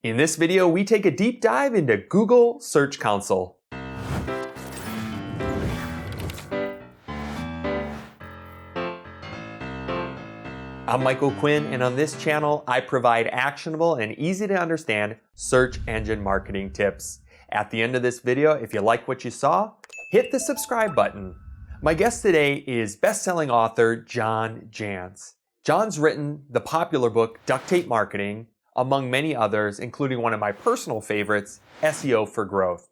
In this video, we take a deep dive into Google Search Console. I'm Michael Quinn, and on this channel, I provide actionable and easy to understand search engine marketing tips. At the end of this video, if you like what you saw, hit the subscribe button. My guest today is best-selling author John Jantsch. John's written the popular book Duct Tape Marketing, among many others, including one of my personal favorites, SEO for Growth.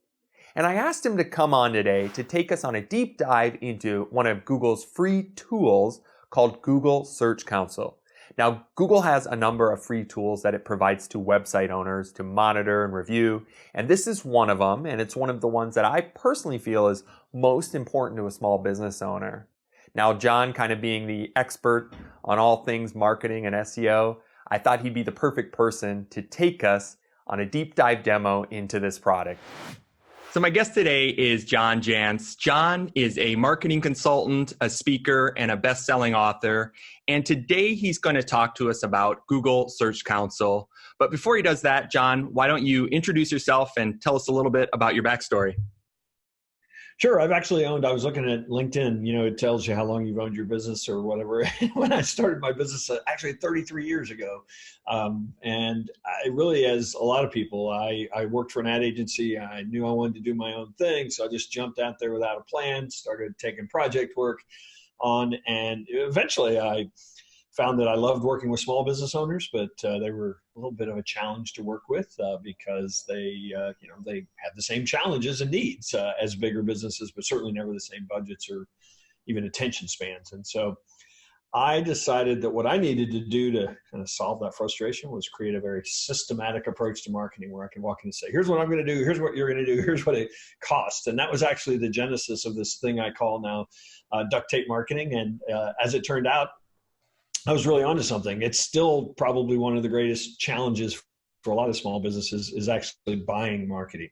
And I asked him to come on today to take us on a deep dive into one of Google's free tools called Google Search Console. Now, Google has a number of free tools that it provides to website owners to monitor and review, and this is one of them, and it's one of the ones that I personally feel is most important to a small business owner. Now, John, kind of being the expert on all things marketing and SEO, I thought he'd be the perfect person to take us on a deep dive demo into this product. So my guest today is John Jantsch. John is a marketing consultant, a speaker, and a best-selling author. And today he's going to talk to us about Google Search Console. But before he does that, John, why don't you introduce yourself and tell us a little bit about your backstory? Sure. I was looking at LinkedIn, it tells you how long you've owned your business or whatever. When I started my business, actually 33 years ago. And I really, as a lot of people, I worked for an ad agency. I knew I wanted to do my own thing. So I just jumped out there without a plan, started taking project work on. And eventually I found that I loved working with small business owners, but they were a little bit of a challenge to work with because they had the same challenges and needs as bigger businesses, but certainly never the same budgets or even attention spans. And so I decided that what I needed to do to kind of solve that frustration was create a very systematic approach to marketing where I can walk in and say, here's what I'm going to do, here's what you're going to do, here's what it costs. And that was actually the genesis of this thing I call now Duct Tape Marketing. And as it turned out, I was really onto something. It's still probably one of the greatest challenges for a lot of small businesses is actually buying marketing.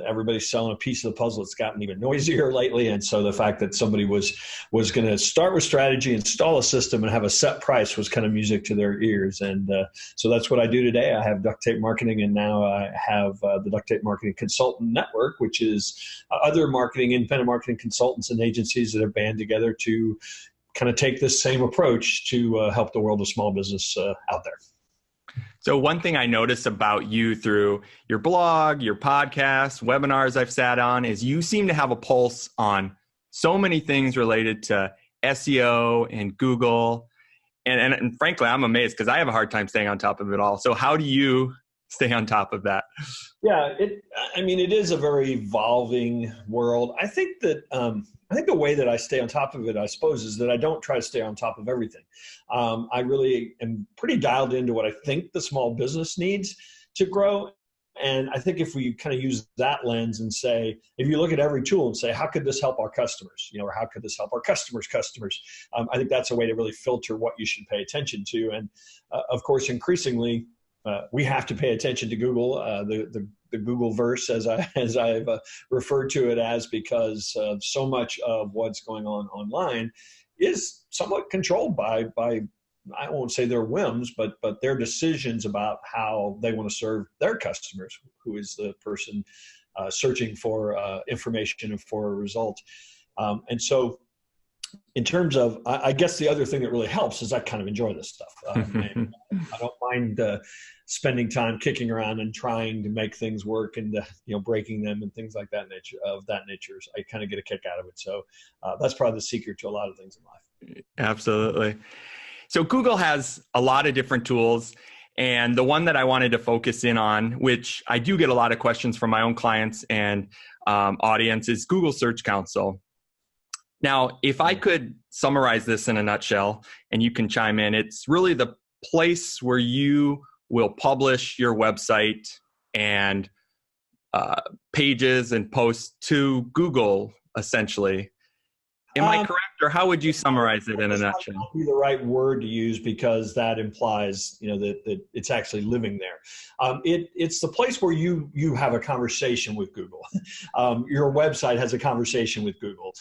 Everybody's selling a piece of the puzzle. It's gotten even noisier lately. And so the fact that somebody was going to start with strategy, install a system, and have a set price was kind of music to their ears. And so that's what I do today. I have Duct Tape Marketing, and now I have the Duct Tape Marketing Consultant Network, which is other independent marketing consultants and agencies that have band together to kind of take this same approach to help the world of small business out there. So one thing I noticed about you through your blog, your podcast, webinars I've sat on is you seem to have a pulse on so many things related to SEO and Google. And frankly, I'm amazed because I have a hard time staying on top of it all. So how do you stay on top of that? Yeah, it is a very evolving world. I think that the way that I stay on top of it, I suppose, is that I don't try to stay on top of everything. I really am pretty dialed into what I think the small business needs to grow. And I think if we kind of use that lens and say, if you look at every tool and say, how could this help our customers? Or how could this help our customers' customers? I think that's a way to really filter what you should pay attention to. And of course, increasingly, we have to pay attention to Google, the Google verse, as I've referred to it as, because so much of what's going on online is somewhat controlled by I won't say their whims, but their decisions about how they want to serve their customers, who is the person searching for information and for a result. And so in terms of, I guess the other thing that really helps is I kind of enjoy this stuff. And I don't mind spending time kicking around and trying to make things work and breaking them and things like that nature. So I kind of get a kick out of it. So that's probably the secret to a lot of things in life. Absolutely. So Google has a lot of different tools. And the one that I wanted to focus in on, which I do get a lot of questions from my own clients and audience, is Google Search Console. Now, if I could summarize this in a nutshell, and you can chime in, it's really the place where you will publish your website and pages and posts to Google, essentially. Am I correct, or how would you summarize it in a nutshell? That would be the right word to use because that implies, that it's actually living there. It's the place where you have a conversation with Google. Your website has a conversation with Google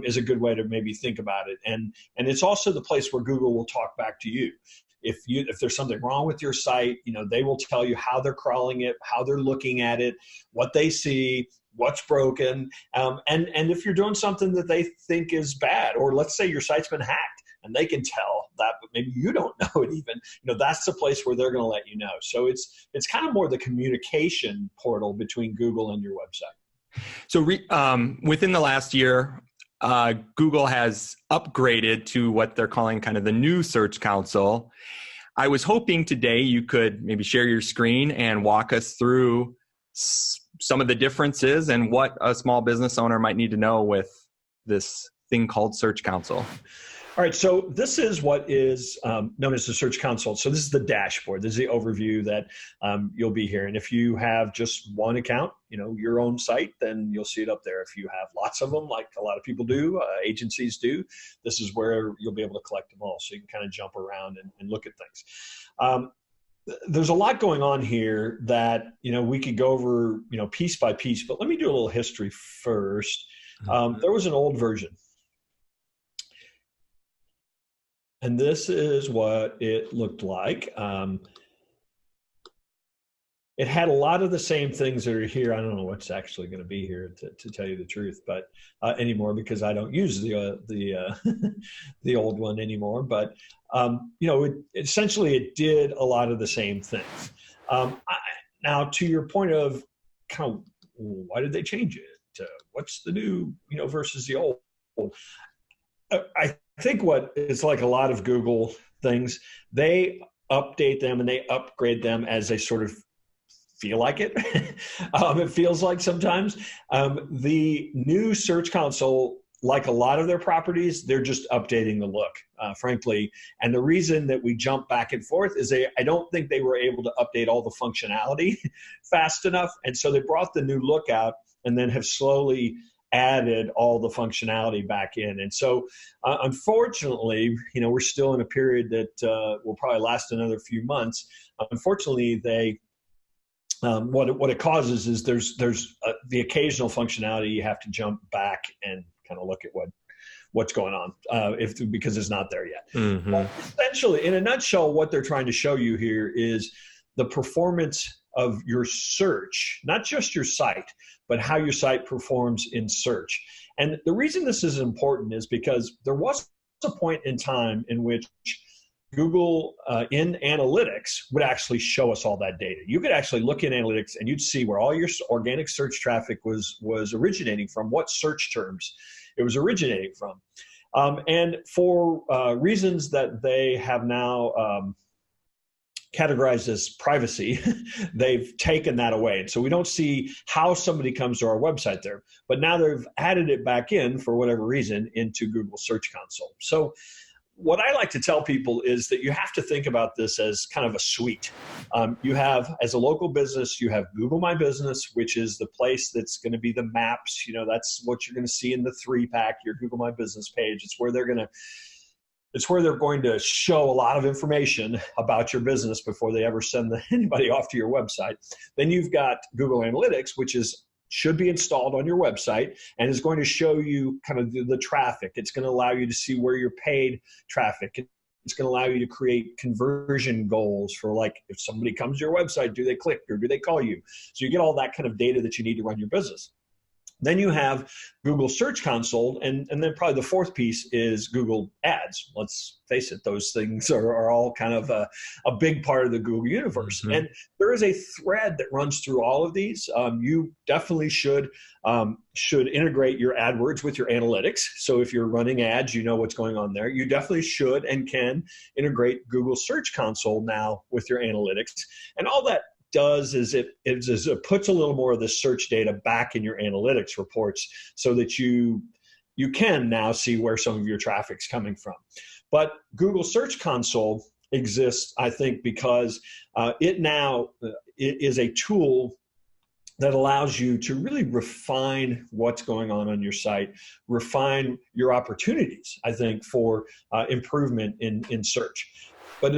is a good way to maybe think about it. And it's also the place where Google will talk back to you. if there's something wrong with your site, they will tell you how they're crawling it, how they're looking at it, what they see, what's broken. And if you're doing something that they think is bad, or let's say your site's been hacked and they can tell that, but maybe you don't know it even, that's the place where they're going to let you know. So it's kind of more the communication portal between Google and your website. So within the last year, Google has upgraded to what they're calling kind of the new Search Console. I was hoping today you could maybe share your screen and walk us through some of the differences and what a small business owner might need to know with this thing called Search Console. All right, so this is what is known as the Search Console. So this is the dashboard. This is the overview that you'll be here. And if you have just one account, your own site, then you'll see it up there. If you have lots of them, like a lot of people do, agencies do, this is where you'll be able to collect them all. So you can kind of jump around and look at things. There's a lot going on here that, we could go over, piece by piece, but let me do a little history first. There was an old version. And this is what it looked like. It had a lot of the same things that are here. I don't know what's actually going to be here to tell you the truth, but anymore, because I don't use the old one anymore. But essentially it did a lot of the same things. Now, to your point of kind of why did they change it? What's the new, versus the old? I think what it's like a lot of Google things, they update them and they upgrade them as they sort of feel like it. It feels like sometimes. The new Search Console, like a lot of their properties, they're just updating the look, frankly. And the reason that we jump back and forth is I don't think they were able to update all the functionality fast enough. And so they brought the new look out and then have slowly added all the functionality back in. And so unfortunately, we're still in a period that will probably last another few months. Unfortunately, what it causes is there's the occasional functionality you have to jump back and kind of look at what's going on because it's not there yet. Mm-hmm. But essentially, in a nutshell, what they're trying to show you here is the performance of your search, not just your site, but how your site performs in search. And the reason this is important is because there was a point in time in which Google in analytics would actually show us all that data. You could actually look in analytics and you'd see where all your organic search traffic was originating from, what search terms it was originating from. And for reasons that they have now categorized as privacy, they've taken that away. And so we don't see how somebody comes to our website there. But now they've added it back in, for whatever reason, into Google Search Console. So what I like to tell people is that you have to think about this as kind of a suite. You have, as a local business, you have Google My Business, which is the place that's going to be the maps. That's what you're going to see in the 3-pack, your Google My Business page. It's where they're going to show a lot of information about your business before they ever send anybody off to your website. Then you've got Google Analytics, which should be installed on your website and is going to show you kind of the traffic. It's going to allow you to see where your paid traffic. It's going to allow you to create conversion goals for, like, if somebody comes to your website, do they click or do they call you? So you get all that kind of data that you need to run your business. Then you have Google Search Console, and then probably the fourth piece is Google Ads. Let's face it, those things are all kind of a big part of the Google universe. Mm-hmm. And there is a thread that runs through all of these. You definitely should integrate your AdWords with your analytics. So if you're running ads, you know what's going on there. You definitely should and can integrate Google Search Console now with your analytics. And all that does is it puts a little more of the search data back in your analytics reports so that you can now see where some of your traffic's coming from. But Google Search Console exists, I think, because it is a tool that allows you to really refine what's going on your site, refine your opportunities, I think, for improvement in search. But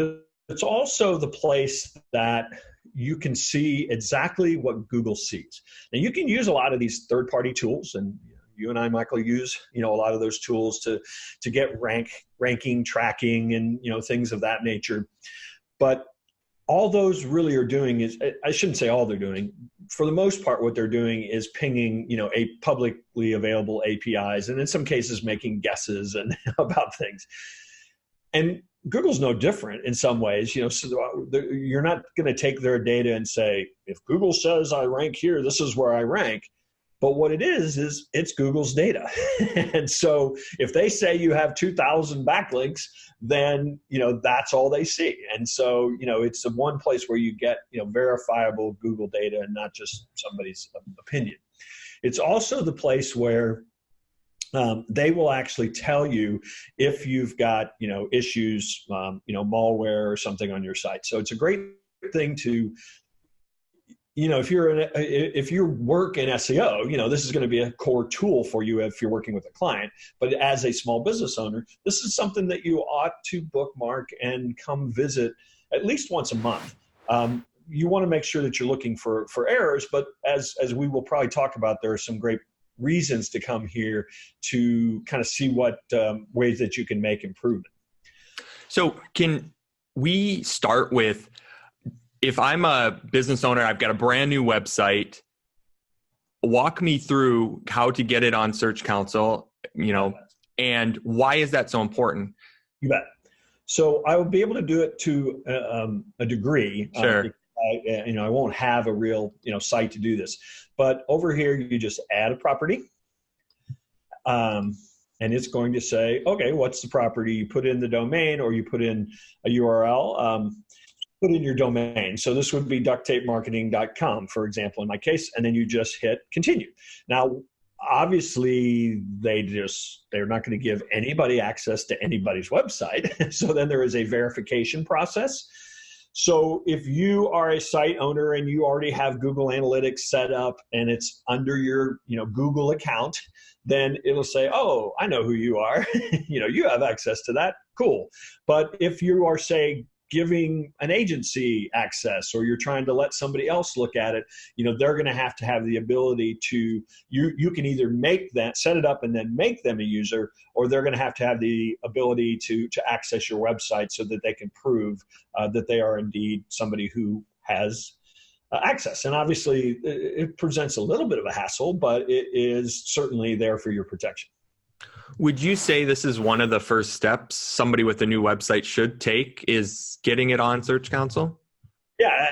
it's also the place that you can see exactly what Google sees. Now, you can use a lot of these third-party tools, and you and I, Michael, use, a lot of those tools to get ranking, tracking, and, things of that nature. But all those really are doing is, I shouldn't say all they're doing. For the most part, what they're doing is pinging, a publicly available APIs, and in some cases making guesses and about things. And Google's no different in some ways. So you're not going to take their data and say, if Google says I rank here, this is where I rank. But what it is it's Google's data. And so if they say you have 2,000 backlinks, then, that's all they see. And so, it's the one place where you get, verifiable Google data and not just somebody's opinion. It's also the place where they will actually tell you if you've got, issues, malware or something on your site. So it's a great thing to, if you work in SEO, this is going to be a core tool for you if you're working with a client. But as a small business owner, this is something that you ought to bookmark and come visit at least once a month. You want to make sure that you're looking for errors, but as we will probably talk about, there are some great reasons to come here to kind of see what ways that you can make improvement. So can we start with, if I'm a business owner, I've got a brand new website, walk me through how to get it on Search Console, and why is that so important? You bet. So I will be able to do it to a degree. Sure. I won't have a real, site to do this. But over here, you just add a property. And it's going to say, okay, what's the property? You put in the domain, or you put in a URL. Put in your domain. So this would be ducttapemarketing.com, for example, in my case, and then you just hit continue. Now, obviously, they're not going to give anybody access to anybody's website. So then there is a verification process. So if you are a site owner and you already have Google Analytics set up and it's under your, Google account, then it'll say, oh, I know who you are. You have access to that. Cool. But if you are, say, giving an agency access, or you're trying to let somebody else look at it, they're going to have the ability to, you can either set it up and then make them a user, or they're going to have the ability to access your website so that they can prove that they are indeed somebody who has access. And obviously it presents a little bit of a hassle, but it is certainly there for your protection. Would you say this is one of the first steps somebody with a new website should take, is getting it on Search Console? Yeah,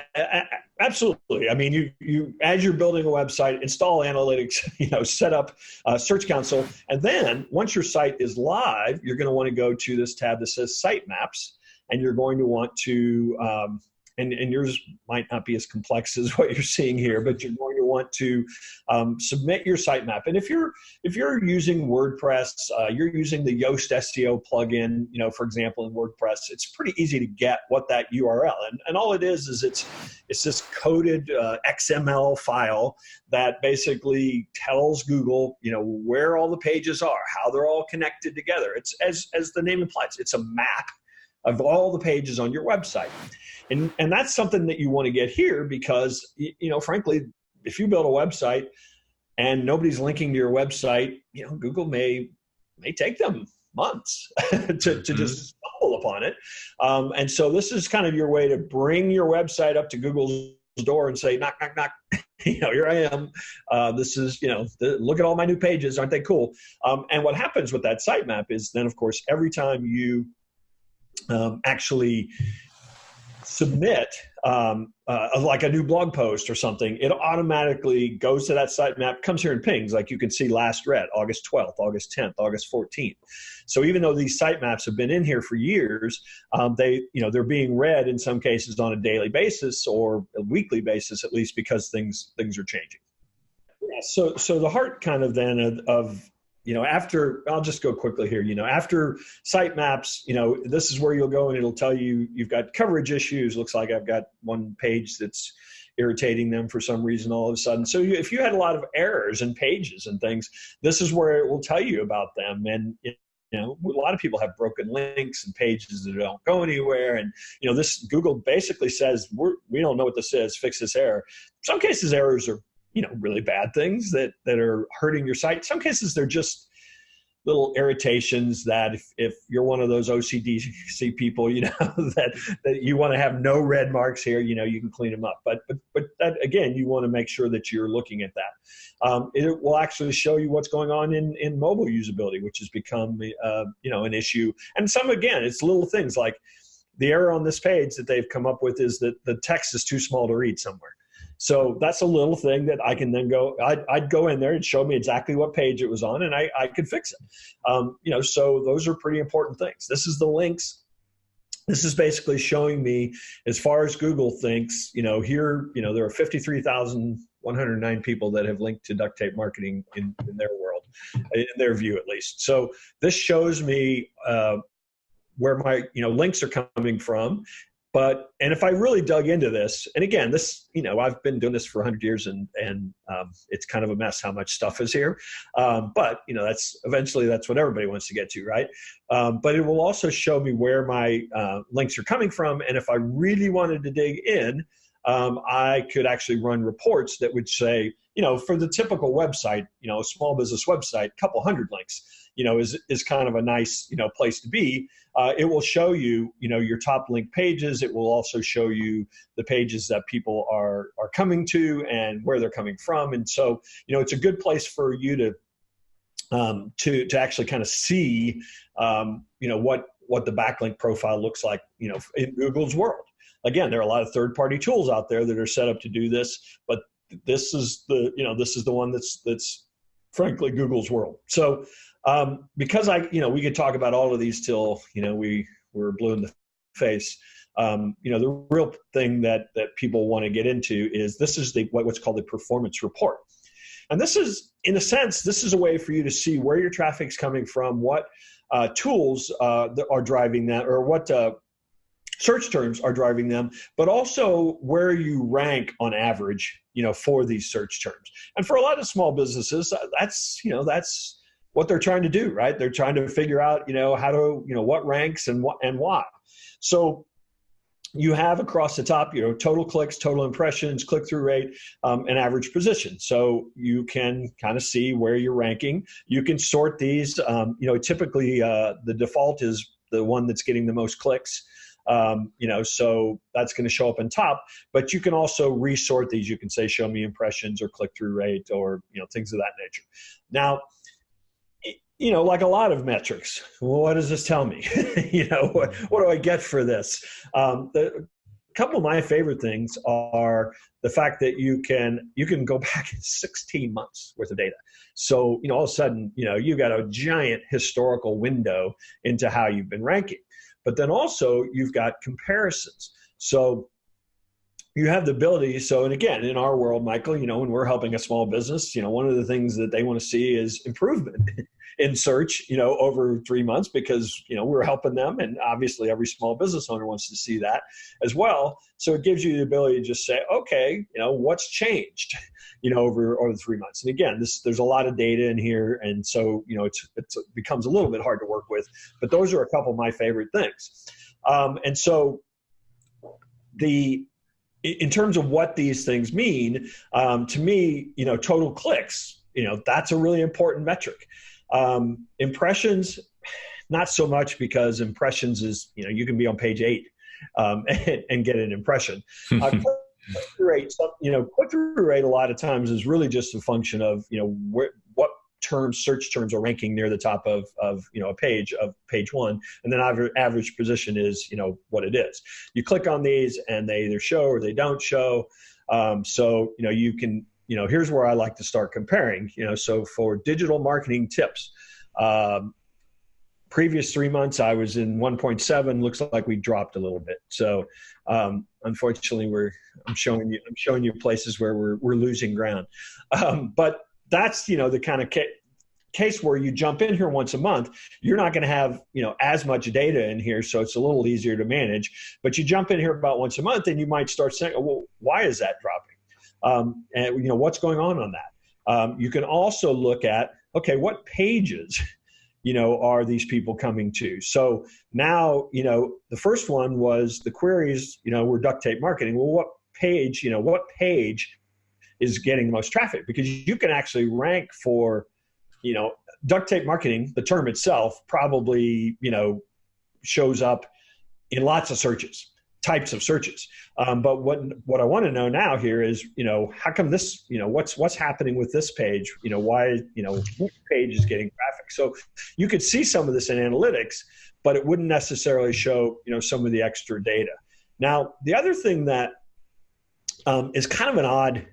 absolutely. I mean, you as you're building a website, install analytics, set up Search Console, and then once your site is live, you're going to want to go to this tab that says Sitemaps, and you're going to want to and yours might not be as complex as what you're seeing here, but you're going to want to submit your sitemap. And if you're using WordPress, you're using the Yoast SEO plugin, for example, in WordPress, it's pretty easy to get what that URL. And all it is it's this coded XML file that basically tells Google, where all the pages are, how they're all connected together. It's as the name implies, it's a map of all the pages on your website. And that's something that you want to get here because, frankly, if you build a website and nobody's linking to your website, Google may take them months to just stumble upon it. And so this is kind of your way to bring your website up to Google's door and say, knock, knock, knock, here I am. This is, look at all my new pages. Aren't they cool? And what happens with that sitemap is then, of course, every time you actually submit like a new blog post or something, it automatically goes to that sitemap, comes here and pings, like you can see last read, August 12th, August 10th, August 14th. So even though these sitemaps have been in here for years, they're being read in some cases on a daily basis or a weekly basis, at least, because things are changing. Yeah, so the heart kind of then of after, I'll just go quickly here, after sitemaps, this is where you'll go and it'll tell you you've got coverage issues. Looks like I've got one page that's irritating them for some reason all of a sudden. So if you had a lot of errors in pages and things, this is where it will tell you about them. And a lot of people have broken links and pages that don't go anywhere. And, this Google basically says, we don't know what this is, fix this error. In some cases, errors are really bad things that are hurting your site. In some cases, they're just little irritations that if you're one of those OCD people, that you want to have no red marks here, you can clean them up. But that, again, you want to make sure that you're looking at that. It will actually show you what's going on in mobile usability, which has become, an issue. And again, it's little things like the error on this page that they've come up with is that the text is too small to read somewhere. So that's a little thing that I can then go, I'd go in there and show me exactly what page it was on, and I could fix it. So those are pretty important things. This is the links. This is basically showing me, as far as Google thinks, here, there are 53,109 people that have linked to Duct Tape Marketing in their world, in their view at least. So this shows me where my, links are coming from. And if I really dug into this, and again, this, I've been doing this for 100 years and it's kind of a mess how much stuff is here. But that's what everybody wants to get to, right? But it will also show me where my links are coming from. And if I really wanted to dig in, I could actually run reports that would say, for the typical website, a small business website, a couple hundred links, is kind of a nice, place to be. It will show you, your top link pages. It will also show you the pages that people are coming to and where they're coming from. And so, it's a good place for you to actually kind of see, what the backlink profile looks like, in Google's world. Again, there are a lot of third-party tools out there that are set up to do this, but this is the one that's frankly Google's world. So because we could talk about all of these till, we were blue in the face. The real thing that people want to get into is this is what's called the performance report. And this is, in a sense, this is a way for you to see where your traffic's coming from, what tools that are driving that, or what search terms are driving them, but also where you rank on average, for these search terms. And for a lot of small businesses, that's what they're trying to do, right? They're trying to figure out, how to, what ranks and why. So you have across the top, total clicks, total impressions, click-through rate, and average position. So you can kind of see where you're ranking. You can sort these. Typically the default is the one that's getting the most clicks. So that's going to show up on top, but you can also resort these. You can say, show me impressions or click-through rate or, things of that nature. Now, like a lot of metrics, well, what does this tell me? What do I get for this? A couple of my favorite things are the fact that you can go back in 16 months worth of data. So, all of a sudden, you got a giant historical window into how you've been ranking. But then also you've got comparisons. So you have the ability. So, and again, in our world, Michael, when we're helping a small business, one of the things that they want to see is improvement in search, over 3 months, because, we're helping them. And obviously every small business owner wants to see that as well. So it gives you the ability to just say, okay, what's changed, over 3 months. And again, there's a lot of data in here. And so, it becomes a little bit hard to work with, but those are a couple of my favorite things. And so in terms of what these things mean, to me, total clicks, that's a really important metric. Impressions, not so much, because impressions is, you can be on page 8 and get an impression. Click-through rate a lot of times is really just a function of, what search terms are ranking near the top of a page of page 1, and then average position is what it is. You click on these and they either show or they don't show. So you can here's where I like to start comparing. So for digital marketing tips, previous 3 months I was in 1.7. Looks like we dropped a little bit. So unfortunately, I'm showing you places where we're losing ground. But that's the kind of case where you jump in here once a month. You're not going to have as much data in here, so it's a little easier to manage. But you jump in here about once a month, and you might start saying, "Oh, well, why is that dropping?" And what's going on that. You can also look at, okay, what pages are these people coming to? So now the first one was the queries were duct tape marketing. Well, what page is getting the most traffic, because you can actually rank for, duct tape marketing, the term itself probably, shows up in lots of searches, types of searches. But what I want to know now here is, how come this, what's happening with this page? Why, which page is getting traffic? So you could see some of this in analytics, but it wouldn't necessarily show, some of the extra data. Now, the other thing that is kind of an odd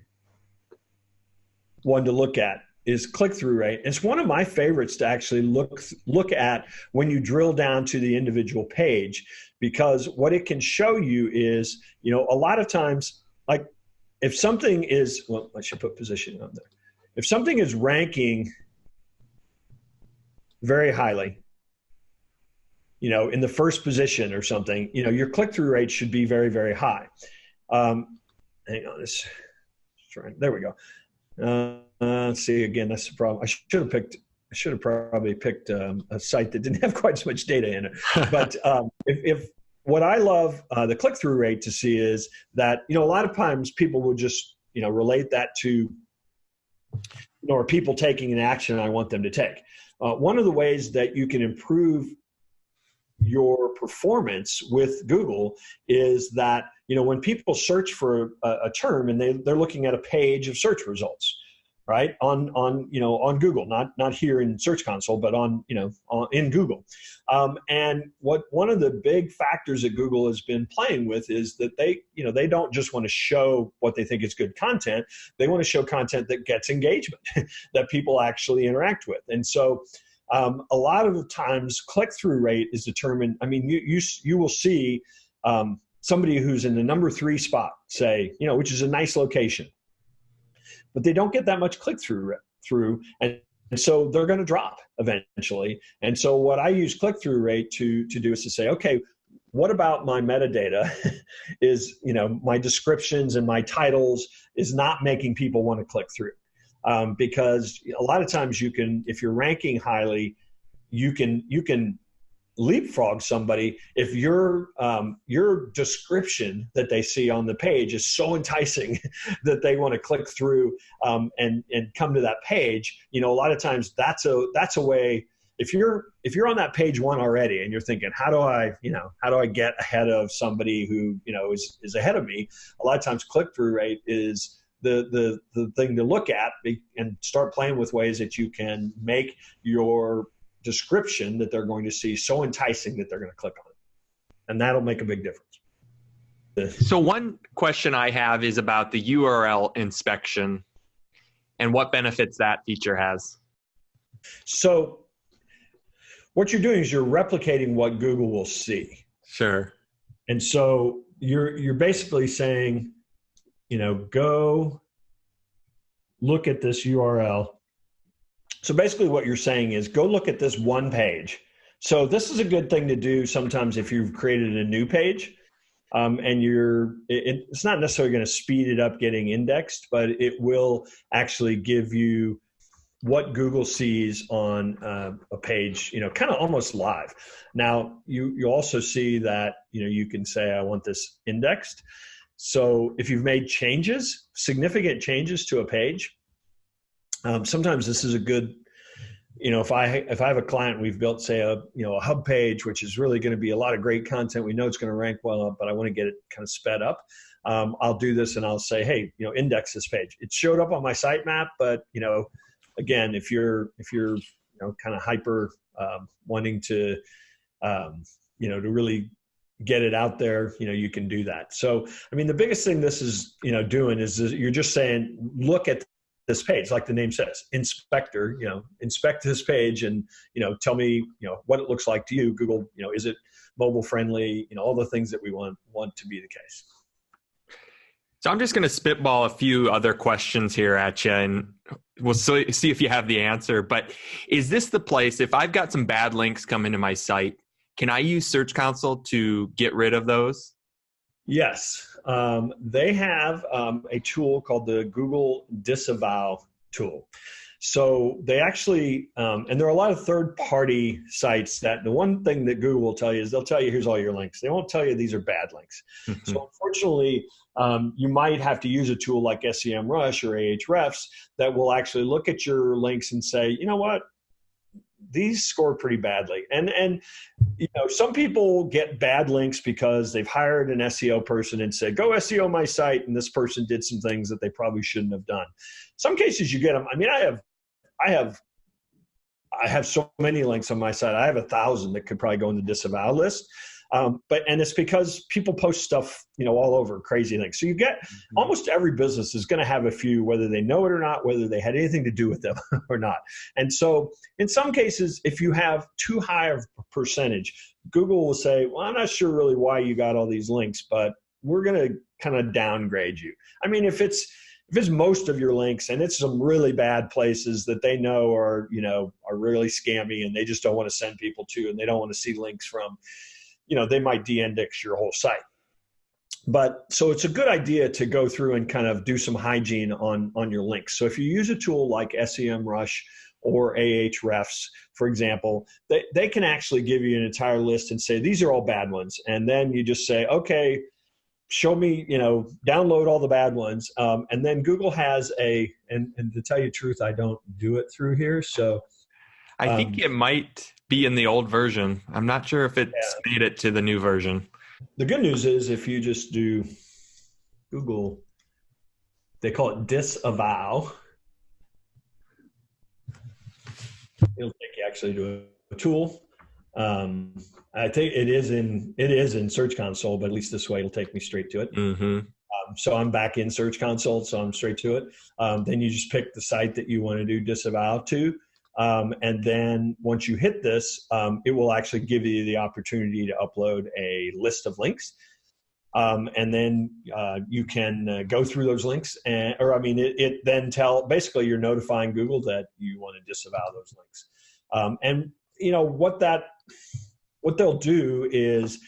one to look at is click-through rate. It's one of my favorites to actually look at when you drill down to the individual page, because what it can show you is, a lot of times, like if something is, well, I should put position on there. If something is ranking very highly, in the first position or something, your click-through rate should be very, very high. Hang on, there we go. Let's see, again, that's the problem. I should have probably picked a site that didn't have quite so much data in it. But if what I love the click-through rate to see is that, a lot of times people will just, relate that to, or people taking an action I want them to take. One of the ways that you can improve your performance with Google is that, when people search for a term and they're looking at a page of search results, right? On Google, not here in Search Console, but in Google. And one of the big factors that Google has been playing with is that they don't just want to show what they think is good content. They want to show content that gets engagement, that people actually interact with. And so a lot of the times click-through rate is determined. I mean, you will see somebody who's in the number 3 spot, say, which is a nice location, but they don't get that much click-through and so they're going to drop eventually. And so what I use click-through rate to do is to say, okay, what about my metadata is, my descriptions and my titles is not making people want to click through. Because a lot of times if you're ranking highly, you can leapfrog somebody if your description that they see on the page is so enticing that they want to click through and come to that page. A lot of times that's a way. If you're on that page 1 already and you're thinking, how do I get ahead of somebody who is ahead of me? A lot of times click-through rate is the thing to look at and start playing with ways that you can make your description that they're going to see so enticing that they're going to click on it. And that'll make a big difference. So one question I have is about the URL inspection and what benefits that feature has. So what you're doing is you're replicating what Google will see. Sure. And so you're basically saying, go look at this URL. So basically what you're saying is go look at this one page. So this is a good thing to do sometimes if you've created a new page and it's not necessarily going to speed it up getting indexed, but it will actually give you what Google sees on a page, kind of almost live. Now you also see that, you can say, I want this indexed. So if you've made significant changes to a page, sometimes this is a good, if I have a client, we've built, say, a hub page, which is really going to be a lot of great content. We know it's going to rank well, but I want to get it kind of sped up. I'll do this and I'll say, hey, index this page. It showed up on my sitemap, but again, if you're kind of hyper wanting to to really get it out there, you can do that. So, I mean, the biggest thing this is, doing is you're just saying, look at this page, like the name says, inspector, inspect this page and, tell me, what it looks like to you. Google, is it mobile friendly? All the things that we want to be the case. So I'm just going to spitball a few other questions here at you, and we'll see if you have the answer. But is this the place, if I've got some bad links come into my site, can I use Search Console to get rid of those? Yes. They have a tool called the Google Disavow tool. So they actually, and there are a lot of third-party sites that the one thing that Google will tell you is they'll tell you, here's all your links. They won't tell you these are bad links. So unfortunately, you might have to use a tool like SEMrush or Ahrefs that will actually look at your links and say, you know what, these score pretty badly. And some people get bad links because they've hired an SEO person and said, go SEO my site, and this person did some things that they probably shouldn't have done. Some cases you get them. I mean, I have so many links on my site. I have 1,000 that could probably go in the Disavow list. And it's because people post stuff, all over, crazy things. So you get almost every business is going to have a few, whether they know it or not, whether they had anything to do with them or not. And so in some cases, if you have too high of a percentage, Google will say, well, I'm not sure really why you got all these links, but we're going to kind of downgrade you. I mean, if it's most of your links and it's some really bad places that they know are really scammy and they just don't want to send people to, and they don't want to see links from, they might de-index your whole site. But so it's a good idea to go through and kind of do some hygiene on your links. So if you use a tool like SEMrush or Ahrefs, for example, they can actually give you an entire list and say, these are all bad ones. And then you just say, okay, show me, download all the bad ones. And then Google has and to tell you the truth, I don't do it through here. So I think it might be in the old version. I'm not sure if it's made it to the new version. The good news is if you just do Google, they call it Disavow. It'll take you actually to a tool. I think it is in Search Console, but at least this way it'll take me straight to it. So I'm back in Search Console, so I'm straight to it. Then you just pick the site that you want to do Disavow to. And then once you hit this, it will actually give you the opportunity to upload a list of links. And then you can go through those links it then basically you're notifying Google that you want to disavow those links. And what they'll do is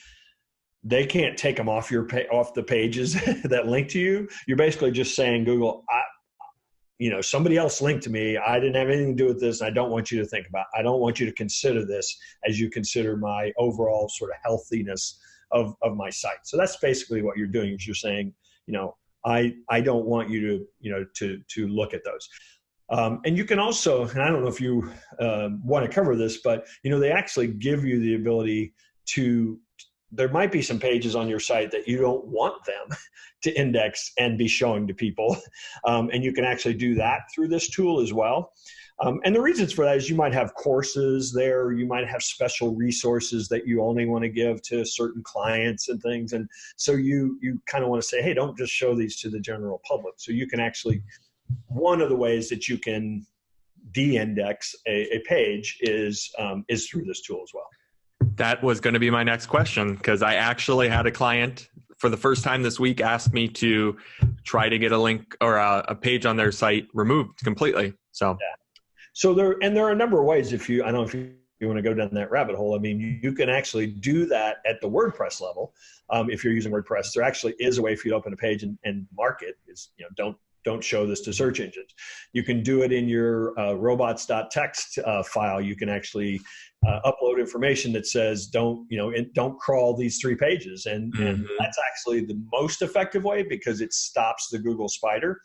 they can't take them off off the pages that link to you. You're basically just saying, Google, somebody else linked to me. I didn't have anything to do with this. And I don't want you to think about it. I don't want you to consider this as you consider my overall sort of healthiness of my site. So that's basically what you're doing is you're saying, I don't want you to look at those. And you can also, and I don't know if you want to cover this, but they actually give you the ability there might be some pages on your site that you don't want them to index and be showing to people. And you can actually do that through this tool as well. And the reasons for that is you might have courses there, you might have special resources that you only want to give to certain clients and things. And so you kind of want to say, hey, don't just show these to the general public. So you can actually, one of the ways that you can de-index a page is through this tool as well. That was going to be my next question, because I actually had a client for the first time this week ask me to try to get a link or a page on their site removed completely. So there are a number of ways. I don't know if you want to go down that rabbit hole. I mean, you can actually do that at the WordPress level. If you're using WordPress, there actually is a way for you to open a page and mark it. Don't show this to search engines. You can do it in your robots.txt file. You can actually upload information that says don't crawl these 3 pages, and that's actually the most effective way because it stops the Google spider.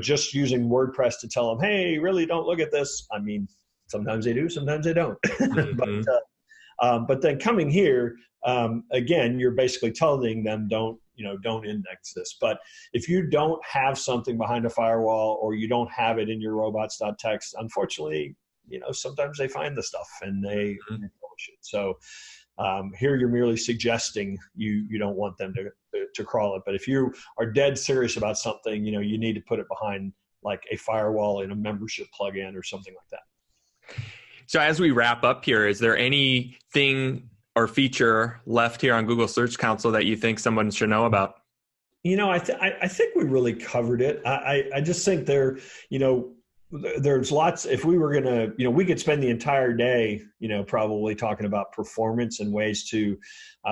Just using WordPress to tell them, hey, really don't look at this. I mean, sometimes they do, sometimes they don't. But then coming here, again, you're basically telling them don't index this. But if you don't have something behind a firewall or you don't have it in your robots.txt, unfortunately, sometimes they find the stuff and they publish it. So here you're merely suggesting you don't want them to crawl it. But if you are dead serious about something, you need to put it behind like a firewall in a membership plugin or something like that. So as we wrap up here, is there anything or feature left here on Google Search Console that you think someone should know about? I think we really covered it. I just think there's lots, if we were going to, we could spend the entire day, probably talking about performance and ways to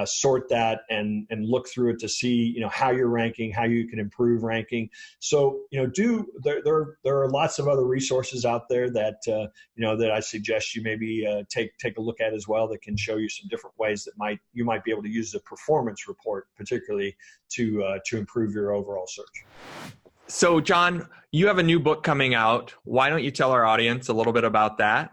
sort that and look through it to see, how you're ranking, how you can improve ranking. So, there are lots of other resources out there that, that I suggest you maybe take a look at as well, that can show you some different ways that you might be able to use the performance report, particularly to improve your overall search. So, John, you have a new book coming out. Why don't you tell our audience a little bit about that?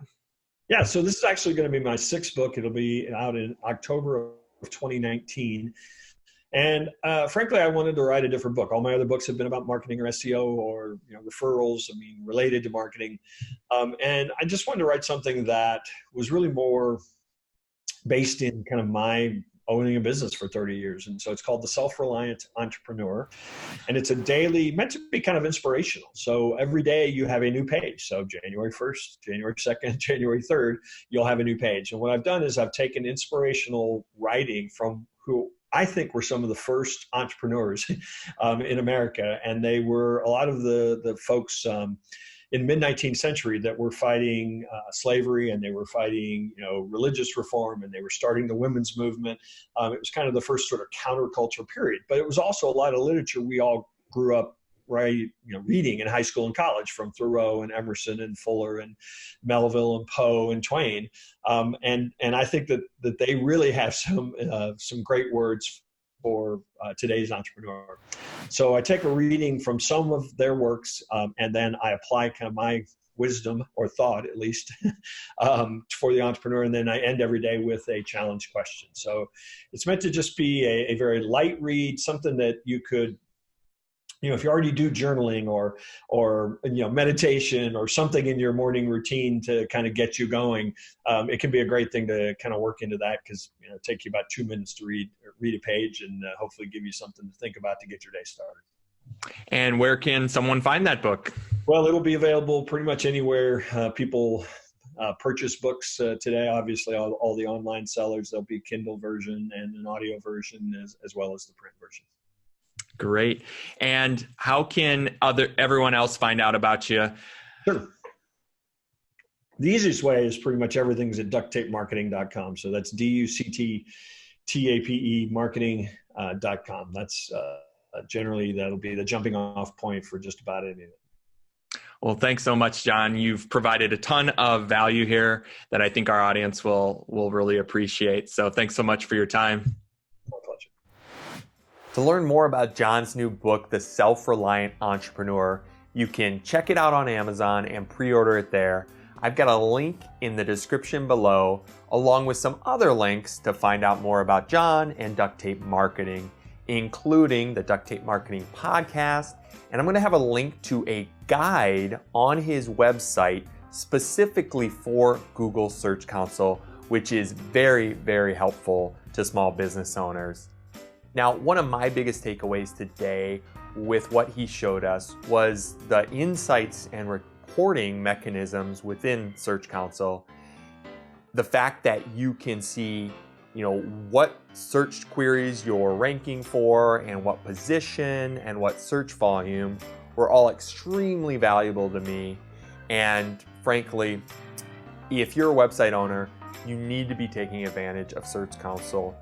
Yeah, so this is actually going to be my 6th book. It'll be out in October of 2019. And frankly, I wanted to write a different book. All my other books have been about marketing or SEO or referrals, related to marketing. And I just wanted to write something that was really more based in kind of my owning a business for 30 years. And so it's called the Self-Reliant Entrepreneur. And it's a daily, meant to be kind of inspirational. So every day you have a new page. So January 1st, January 2nd, January 3rd, you'll have a new page. And what I've done is I've taken inspirational writing from who I think were some of the first entrepreneurs in America. And they were a lot of the folks in mid-19th century that were fighting slavery, and they were fighting, religious reform, and they were starting the women's movement. It was kind of the first sort of counterculture period, but it was also a lot of literature we all grew up reading in high school and college, from Thoreau and Emerson and Fuller and Melville and Poe and Twain. And I think that they really have some great words for today's entrepreneur. So I take a reading from some of their works, and then I apply kind of my wisdom, or thought at least, for the entrepreneur. And then I end every day with a challenge question. So it's meant to just be a very light read, something that you could, if you already do journaling or meditation or something in your morning routine to kind of get you going, it can be a great thing to kind of work into that, because it takes you about 2 minutes to read a page, and hopefully give you something to think about to get your day started. And where can someone find that book? Well, it'll be available pretty much anywhere people purchase books today. Obviously, all the online sellers, there'll be Kindle version and an audio version as well as the print version. Great. And how can everyone else find out about you? Sure. The easiest way is pretty much everything's at ducttapemarketing.com. So that's DUCTTAPE marketing.com. That's generally, that'll be the jumping off point for just about anything. Well, thanks so much, John. You've provided a ton of value here that I think our audience will really appreciate. So thanks so much for your time. My pleasure. To learn more about John's new book, The Self-Reliant Entrepreneur, you can check it out on Amazon and pre-order it there. I've got a link in the description below, along with some other links to find out more about John and Duct Tape Marketing, including the Duct Tape Marketing podcast. And I'm going to have a link to a guide on his website specifically for Google Search Console, which is very, very helpful to small business owners. Now, one of my biggest takeaways today with what he showed us was the insights and reporting mechanisms within Search Console. The fact that you can see, what search queries you're ranking for and what position and what search volume were all extremely valuable to me. And frankly, if you're a website owner, you need to be taking advantage of Search Console.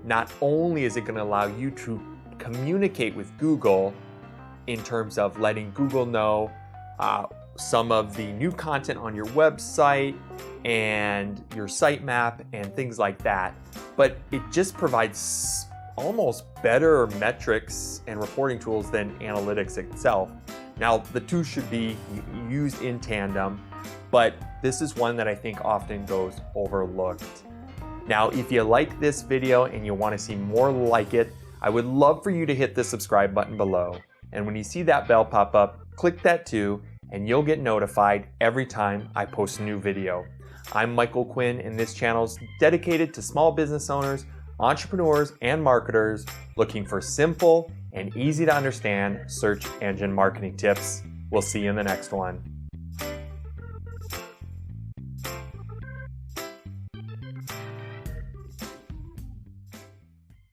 Not only is it going to allow you to communicate with Google in terms of letting Google know some of the new content on your website and your sitemap and things like that, but it just provides almost better metrics and reporting tools than analytics itself. Now, the two should be used in tandem, but this is one that I think often goes overlooked. Now, if you like this video and you want to see more like it, I would love for you to hit the subscribe button below. And when you see that bell pop up, click that too, and you'll get notified every time I post a new video. I'm Michael Quinn, and this channel is dedicated to small business owners, entrepreneurs, and marketers looking for simple and easy to understand search engine marketing tips. We'll see you in the next one.